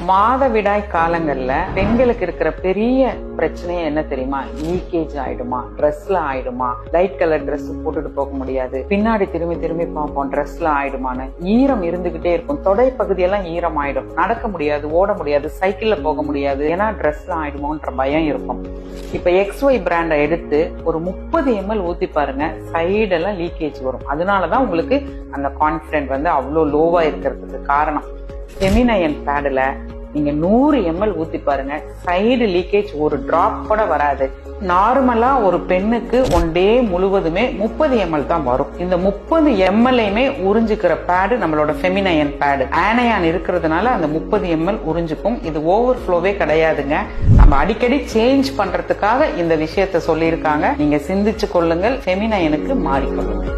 மாதவிடாய் காலங்கள்ல பெண்களுக்கு இருக்கிற பெரிய பிரச்சனையே என்ன தெரியுமா? லீக்கேஜ் ஆயிடுமா, ட்ரெஸ்ல ஆயிடுமா, லைட் கலர் ட்ரெஸ் போட்டுட்டு போக முடியாது, பின்னாடி திரும்பி திரும்பி பார்ப்போம் ட்ரெஸ்ல ஆயிடுமான்னு. ஈரம் இருந்துகிட்டே இருக்கும், தொடை பகுதியெல்லாம் ஈரம் ஆயிடும், நடக்க முடியாது, ஓட முடியாது, சைக்கிள்ல போக முடியாது, ஏன்னா ட்ரெஸ்ல ஆயிடுமோன்ற பயம் இருக்கும். இப்ப XY பிராண்டை எடுத்து ஒரு 30 ml ஊத்தி பாருங்க, சைடெல்லாம் லீக்கேஜ் வரும். அதனாலதான் உங்களுக்கு அந்த கான்பிடன்ட் அவ்வளவு லோவா இருக்கிறதுக்கு காரணம். ஃபெமினைன் பேடுல நீங்க 100 ml ஊத்தி பாருங்க, சைடு லீக்கேஜ் ஒரு டிராப் கூட வராது. நார்மலா ஒரு பெண்ணுக்கு ஒன் டே முழுவதுமே 30 ml தான் வரும். இந்த 30 ml உறிஞ்சுக்கிற பேடு நம்மளோட ஃபெமினைன் பேடு. ஆனையான் இருக்கிறதுனால அந்த 30 ml உறிஞ்சுக்கும். இது ஓவர் ஃப்ளோவே கிடையாதுங்க. நம்ம அடிக்கடி சேஞ்ச் பண்றதுக்காக இந்த விஷயத்த சொல்லியிருக்காங்க. நீங்க சிந்திச்சு கொள்ளுங்கள், ஃபெமினைனுக்கு மாறிக்கொள்ளுங்கள்.